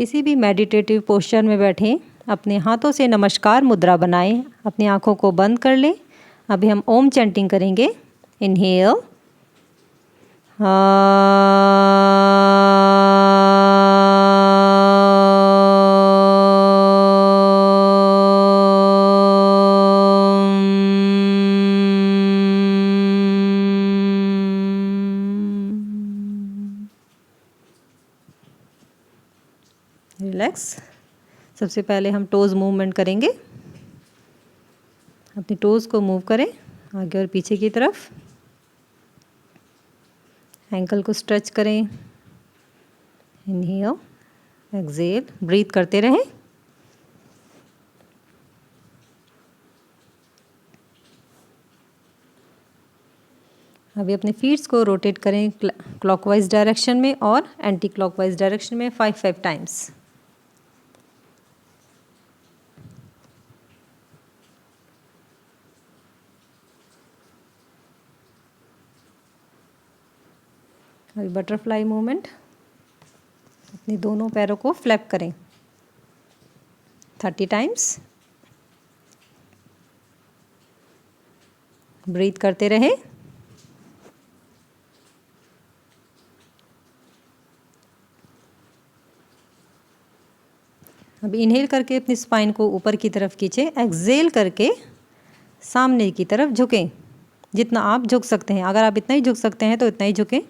किसी भी meditative posture में बैठें, अपने हाथों से नमस्कार मुद्रा बनाएं, अपनी आँखों को बंद कर लें। अभी हम ओम चैंटिंग करेंगे। Inhale, relax. सबसे पहले हम टोज़ मूवमेंट करेंगे। अपनी टोज़ को मूव करें आगे और पीछे की तरफ। एंकल को स्ट्रेच करें। इनहेल, एक्सहेल, ब्रीथ करते रहें। अभी अपने फीट्स को रोटेट करें क्लॉकवाइज डायरेक्शन में और एंटी क्लॉकवाइज डायरेक्शन में 5 टाइम्स। अभी बटरफ्लाई मूवमेंट। अपने दोनों पैरों को फ्लैप करें 30 टाइम्स। ब्रीथ करते रहें। अब इनहेल करके अपनी स्पाइन को ऊपर की तरफ खींचें। एक्सहेल करके सामने की तरफ झुकें, जितना आप झुक सकते हैं। अगर आप इतना ही झुक सकते हैं तो इतना ही झुकें।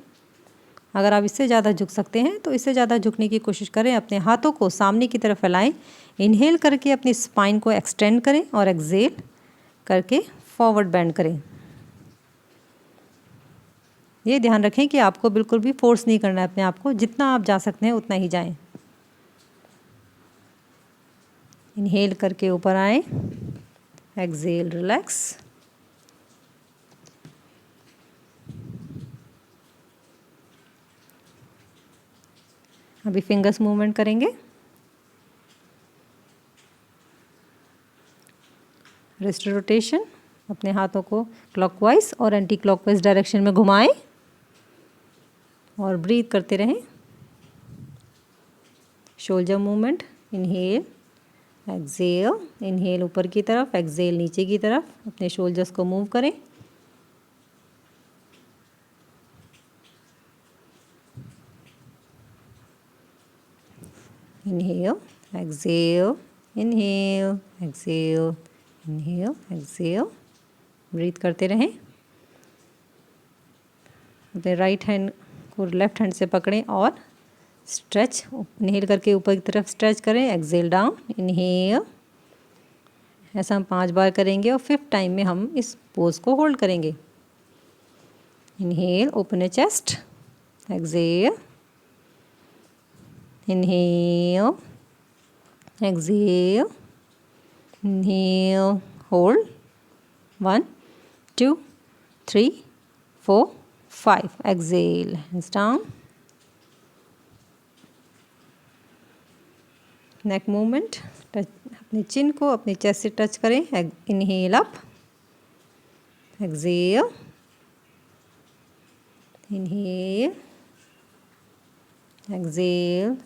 अगर आप इससे ज़्यादा झुक सकते हैं तो इससे ज़्यादा झुकने की कोशिश करें। अपने हाथों को सामने की तरफ फैलाएं। इनहेल करके अपनी स्पाइन को एक्सटेंड करें और एक्सहेल करके फॉरवर्ड बेंड करें। ये ध्यान रखें कि आपको बिल्कुल भी फोर्स नहीं करना है अपने आप को। जितना आप जा सकते हैं उतना ही जाएं। इनहेल करके ऊपर आए, एक्सहेल, रिलैक्स। अभी फिंगर्स मूवमेंट करेंगे। Wrist rotation. अपने हाथों को क्लॉकवाइज और एंटी क्लॉकवाइज डायरेक्शन में घुमाएं और ब्रीथ करते रहें। Shoulder movement. Inhale, exhale, inhale ऊपर की तरफ, एक्सहेल नीचे की तरफ। अपने शोल्डर्स को मूव करें। Inhale, exhale, inhale, exhale, inhale, exhale. Breathe करते रहें। अपने राइट हैंड को लेफ्ट हैंड से पकड़ें और स्ट्रेच। इनहेल करके ऊपर की तरफ स्ट्रेच करें, एक्सहेल डाउन, इनहेल। ऐसा हम 5 बार करेंगे और 5th टाइम में हम इस पोज को होल्ड करेंगे। Inhale, open a chest, exhale, inhale, exhale, inhale, hold 1 2 3 4 5, exhale, hands down. Neck movement. Touch, अपने चिन को अपने चेस्ट से टच करें। Inhale up, exhale, inhale, exhale.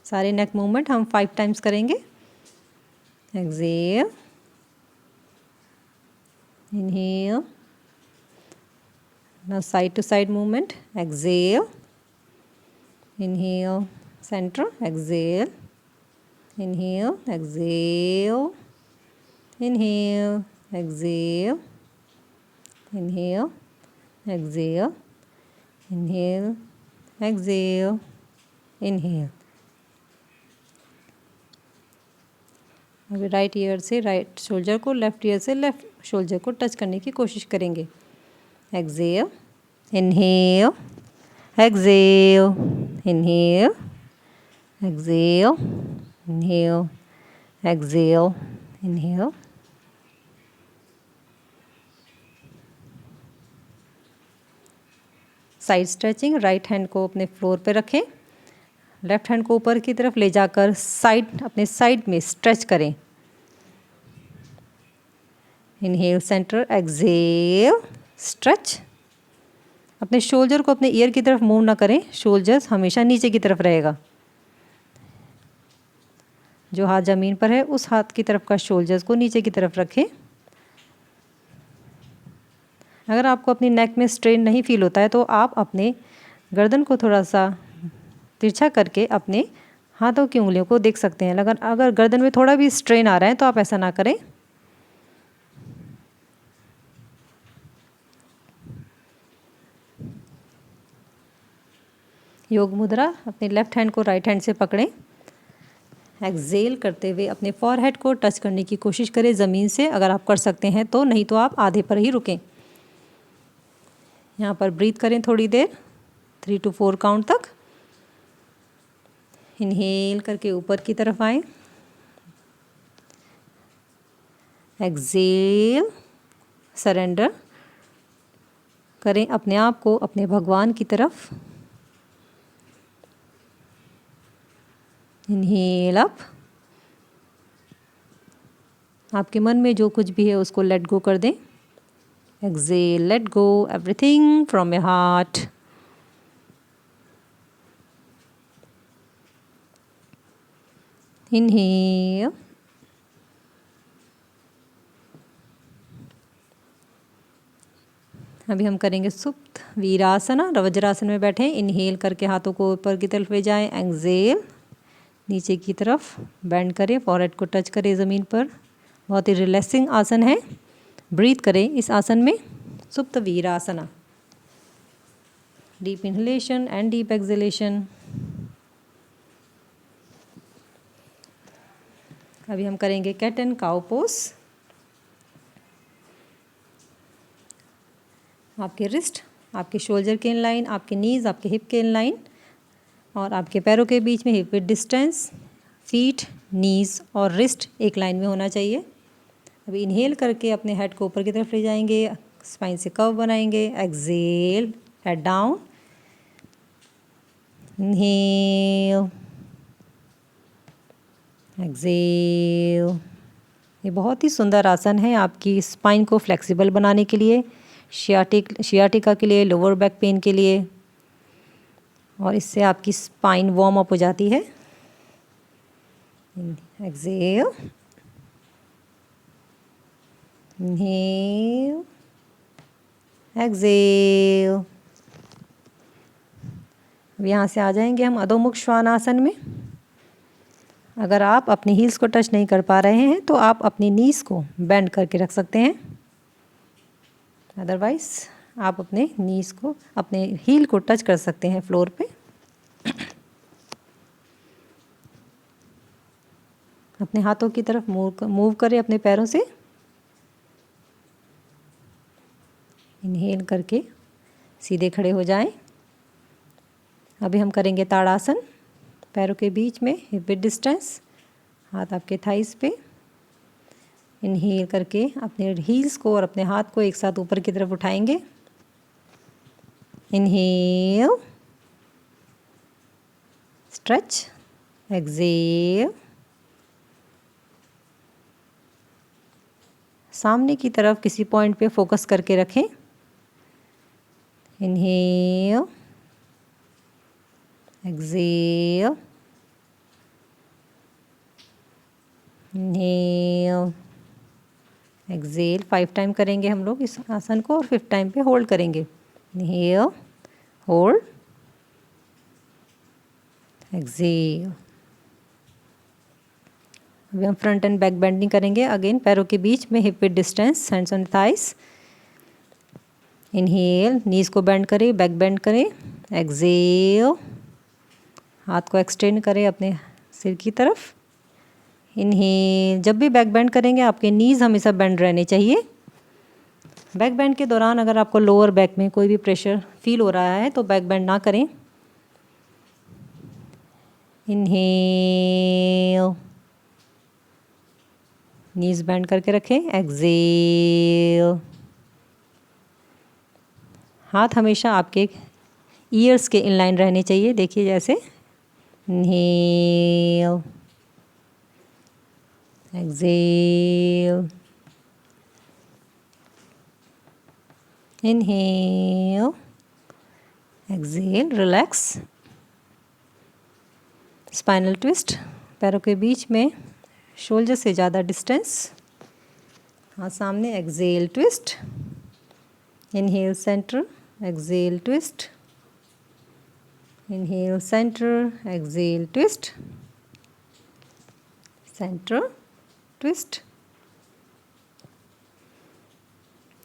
सारे नेक मूवमेंट हम 5 टाइम्स करेंगे। Exhale, inhale. Now side to side movement. Exhale, inhale, centre, exhale, inhale, exhale, inhale, exhale, inhale, exhale, inhale, exhale, inhale। अभी right year से right shoulder को, left ear से left shoulder को touch करने की कोशिश करेंगे। Exhale, inhale, exhale, inhale, exhale, inhale, exhale, inhale। Side stretching. Right hand को अपने फ्लोर पे रखें, लेफ्ट हैंड को ऊपर की तरफ ले जाकर साइड, अपने साइड में स्ट्रेच करें। Inhale, centre, exhale, stretch. अपने शोल्डर को अपने ईयर की तरफ मूव ना करें, शोल्डर्स हमेशा नीचे की तरफ रहेगा। जो हाथ ज़मीन पर है उस हाथ की तरफ का शोल्डर्स को नीचे की तरफ रखें। अगर आपको अपनी नेक में स्ट्रेन नहीं फील होता है तो आप अपने गर्दन को थोड़ा सा तिरछा करके अपने हाथों की उंगलियों को देख सकते हैं। अगर गर्दन में थोड़ा भी स्ट्रेन आ रहा है तो आप ऐसा ना करें। योग मुद्रा, अपने लेफ्ट हैंड को राइट हैंड से पकड़ें। एक्सेल करते हुए अपने फॉरहेड को टच करने की कोशिश करें ज़मीन से, अगर आप कर सकते हैं तो, नहीं तो आप आधे पर ही रुकें। यहाँ पर ब्रीथ करें थोड़ी देर, 3 to 4 काउंट तक। इनहेल करके ऊपर की तरफ आए, एक्सेल, सरेंडर करें अपने आप को अपने भगवान की तरफ। इनहेल अप, आपके मन में जो कुछ भी है उसको लेट गो कर दें। Exhale, let go everything from your heart. Inhale, अभी हम करेंगे सुप्त वीरासना, वज्रासन में बैठे। इनहेल करके हाथों को ऊपर की तरफ ले जाएं, एक्सेल नीचे की तरफ बेंड करें, फॉरहेड को टच करें ज़मीन पर। बहुत ही रिलैक्सिंग आसन है। ब्रीथ करें इस आसन में, सुप्त वीरासना। Deep inhalation and deep exhalation. अभी हम करेंगे कैट एंड काउ पोज। आपके रिस्ट आपके शोल्डर के इनलाइन, आपके नीज आपके हिप के इनलाइन, और आपके पैरों के बीच में हिप विद डिस्टेंस। फीट, नीज और रिस्ट एक लाइन में होना चाहिए। अभी इनहेल करके अपने हेड को ऊपर की तरफ ले जाएंगे, स्पाइन से कर्व बनाएंगे। Exhale, head down. Inhale, exhale. ये बहुत ही सुंदर आसन है आपकी स्पाइन को फ्लेक्सिबल बनाने के लिए, शियाटिका के लिए, लोअर बैक पेन के लिए, और इससे आपकी स्पाइन वार्म अप हो जाती है। Exhale, inhale, exhale. अब यहाँ से आ जाएंगे हम अधोमुख श्वान आसन में। अगर आप अपनी हील्स को टच नहीं कर पा रहे हैं तो आप अपनी नीज को बेंड करके रख सकते हैं। अदरवाइज आप अपने नीज को, अपने हील को टच कर सकते हैं फ्लोर पे। अपने हाथों की तरफ मूव करें अपने पैरों से। इनहेल करके सीधे खड़े हो जाएं। अभी हम करेंगे ताड़ासन। पैरों के बीच में हिप विद डिस्टेंस, हाथ आपके थाइस पे। इनहेल करके अपने हील्स को और अपने हाथ को एक साथ ऊपर की तरफ उठाएंगे। Inhale, stretch, exhale. सामने की तरफ किसी पॉइंट पे फोकस करके रखें। Inhale, exhale, inhale, exhale. 5 time करेंगे हम लोग इस आसन को, और 5th टाइम पे होल्ड करेंगे। Inhale, hold, exhale. अभी हम फ्रंट एंड बैक बेंडिंग करेंगे। अगेन पैरों के बीच में hip width distance, hands on thighs. Inhale, knees को बेंड करें, बैक बेंड करें। एक्सेल, हाथ को एक्सटेंड करें अपने सिर की तरफ। इनहेल, जब भी बैक बेंड करेंगे आपके नीज हमेशा बेंड रहने चाहिए। बैक बेंड के दौरान अगर आपको लोअर बैक में कोई भी प्रेशर फील हो रहा है तो बैक बेंड ना करें। इनहेल, नीज बेंड करके रखें। एक्सेल, हाथ हमेशा आपके ईयर्स के इनलाइन रहने चाहिए, देखिए जैसे। Inhale, exhale, inhale, exhale, relax. Spinal twist, पैरों के बीच में शोल्डर से ज़्यादा डिस्टेंस, हाथ सामने, exhale twist, inhale centre, exhale twist, inhale centre, exhale twist, centre twist,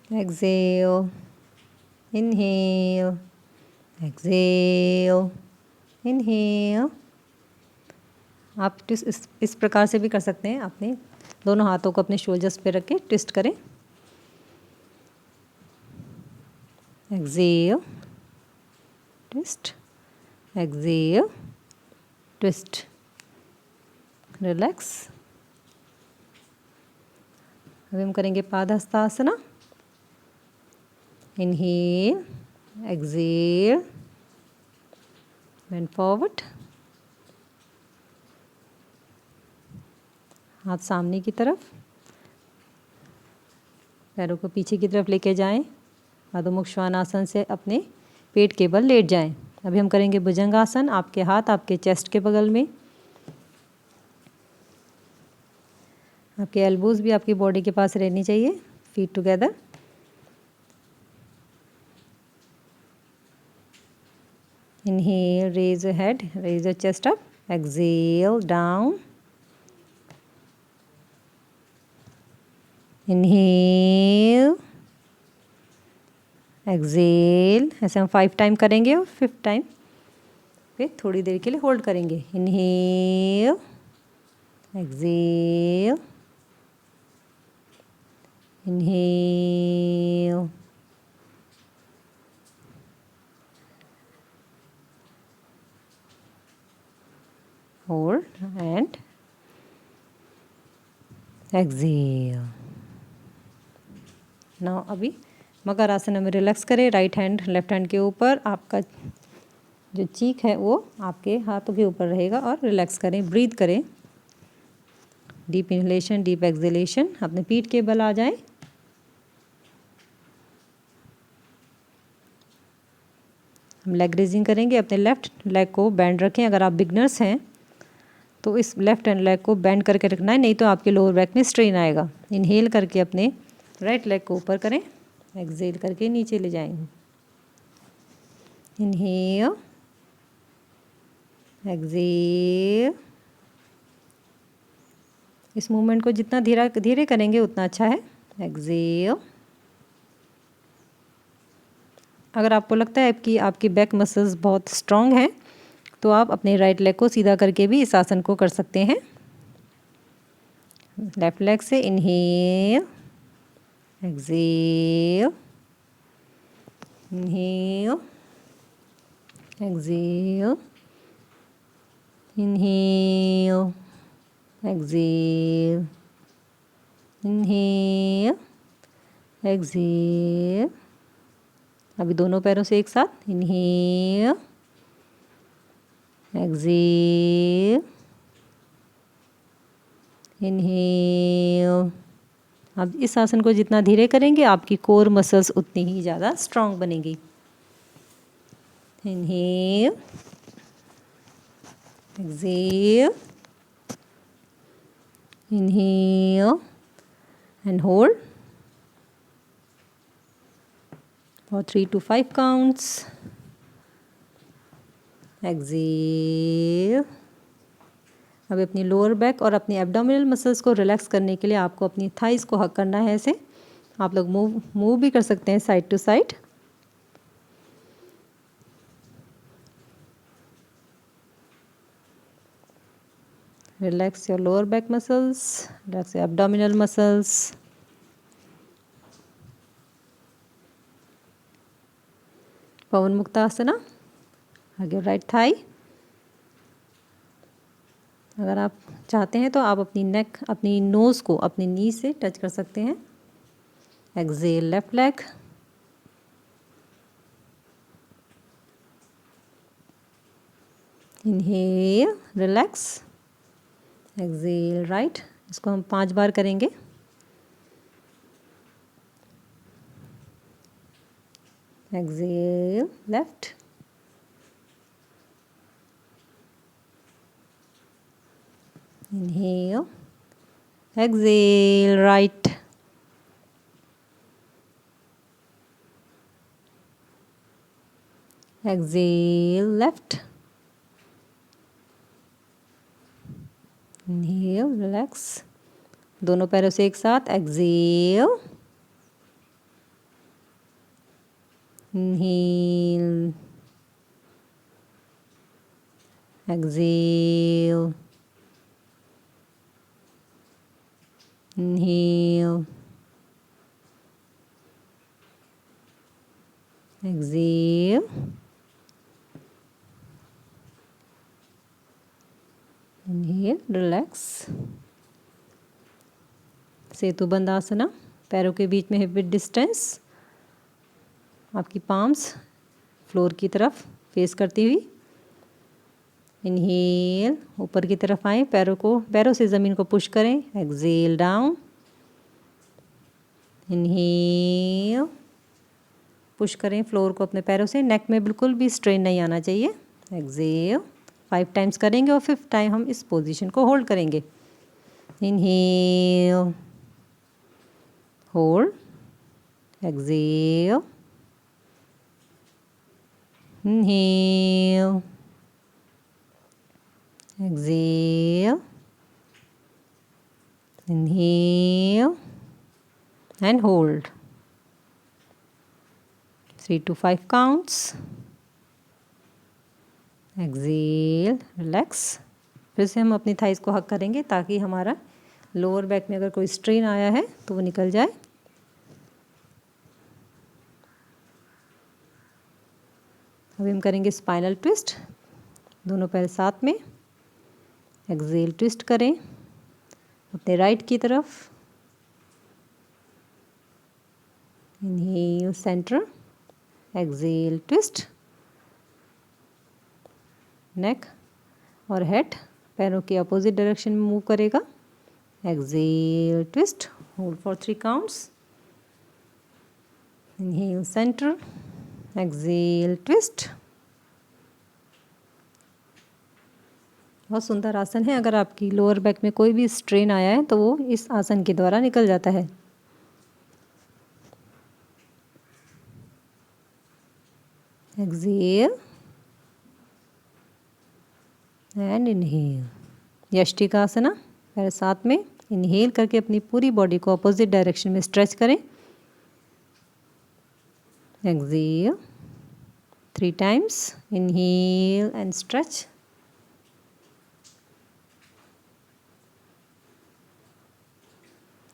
exhale, inhale, exhale, inhale। आप ट्विस्ट इस प्रकार से भी कर सकते हैं, अपने दोनों हाथों को अपने शोल्डर्स पे रख के ट्विस्ट करें। exhale, twist, exhale, twist, relax. अभी हम करेंगे Padahastasana. Inhale, Excel, bend forward, हाथ सामने की तरफ, पैरों को पीछे की तरफ लेके जाएं। अधोमुख श्वानासन से अपने पेट के बल लेट जाएं। अभी हम करेंगे भुजंगासन। आपके हाथ आपके चेस्ट के बगल में, आपके एल्बोज भी आपकी बॉडी के पास रहनी चाहिए, feet together. Inhale, raise your head, raise your chest up. Exhale, down. Inhale, exhale। ऐसे हम 5 टाइम करेंगे और 5th टाइम पे थोड़ी देर के लिए होल्ड करेंगे। Inhale, exhale, inhale, hold and exhale। Now अभी मकर आसन में रिलैक्स करें। राइट हैंड लेफ्ट हैंड के ऊपर, आपका जो चीक है वो आपके हाथों के ऊपर रहेगा और रिलैक्स करें, ब्रीथ करें। Deep inhalation, deep exhalation. अपने पीठ के बल आ जाएं। हम लेग रेजिंग करेंगे। अपने लेफ्ट लेग को बैंड रखें। अगर आप बिगनर्स हैं तो इस लेफ्ट हैंड लेग को बेंड करके रखना है, नहीं तो आपके लोअर बैक में स्ट्रेन आएगा। इनहेल करके अपने राइट लेग को ऊपर करें, एक्सेल करके नीचे ले जाएंगे। Inhale, Excel. इस मूवमेंट को जितना धीरे धीरे करेंगे उतना अच्छा है। एक्सेल। अगर आपको लगता है कि आपकी बैक मसल्स बहुत स्ट्रांग हैं तो आप अपने राइट लेग को सीधा करके भी इस आसन को कर सकते हैं। लेफ्ट लेग से inhale, exhale, inhale, exhale, inhale, exhale, inhale, exhale. अभी दोनों पैरों से एक साथ। Inhale, exhale, inhale. अब इस आसन को जितना धीरे करेंगे आपकी कोर मसल्स उतनी ही ज़्यादा स्ट्रांग बनेंगी। Inhale, exhale, inhale and hold for 3 to 5 counts. Exhale. अब अपनी लोअर बैक और अपनी एब्डोमिनल मसल्स को रिलैक्स करने के लिए आपको अपनी थाइस को हक करना है। ऐसे आप लोग मूव भी कर सकते हैं side to side. Relax your lower back muscles, relax your abdominal muscles. पवन मुक्तासना। आगे राइट थाई। अगर आप चाहते हैं तो आप अपनी नेक, अपनी नोज़ को अपनी नी से टच कर सकते हैं। Exhale, left leg, inhale, relax, exhale, right. इसको हम 5 बार करेंगे। Exhale, left, Inhale. Exhale, right. Exhale, left. Inhale, relax. दोनों पैरों से एक साथ. Exhale. Inhale. Exhale. Inhale. Exhale. Inhale, relax. सेतुबंद आसना. पैरों के बीच में हिप विड्थ डिस्टेंस. आपकी पाम्स फ्लोर की तरफ फेस करती हुई. इनहेल, ऊपर की तरफ आए. पैरों से ज़मीन को पुश करें. Exhale down. इनहेल, पुश करें फ्लोर को अपने पैरों से. नेक में बिल्कुल भी स्ट्रेन नहीं आना चाहिए. एक्सेल. 5 टाइम्स करेंगे और 5th टाइम हम इस पोजीशन को होल्ड करेंगे. Inhale, hold. Exhale. Inhale. Exhale. Inhale. And hold. 3 to 5 counts. Exhale. Relax. फिर से हम अपनी थाइस को हक करेंगे ताकि हमारा लोअर बैक में अगर कोई स्ट्रेन आया है तो वो निकल जाए. अभी हम करेंगे स्पाइनल ट्विस्ट. दोनों पैर साथ में. एक्सेल ट्विस्ट करें अपने राइट की तरफ. Inhale centre. Exhale twist. Neck और हेड पैरों के अपोजिट डायरेक्शन में मूव करेगा. Exhale twist. Hold for 3 counts. Inhale centre. Exhale twist. बहुत सुंदर आसन है. अगर आपकी लोअर बैक में कोई भी स्ट्रेन आया है तो वो इस आसन के द्वारा निकल जाता है. Exhale and inhale. यष्टिकासना. पैर साथ में. इनहेल करके अपनी पूरी बॉडी को अपोजिट डायरेक्शन में स्ट्रेच करें. Exhale 3 times. Inhale and stretch.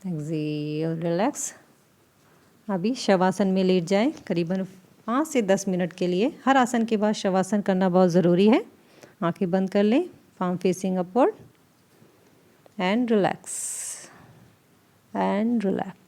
Exhale, relax. अभी शवासन में लेट जाएं करीबन 5 से 10 मिनट के लिए. हर आसन के बाद शवासन करना बहुत ज़रूरी है. आंखें बंद कर लें. palm facing upward and relax and relax.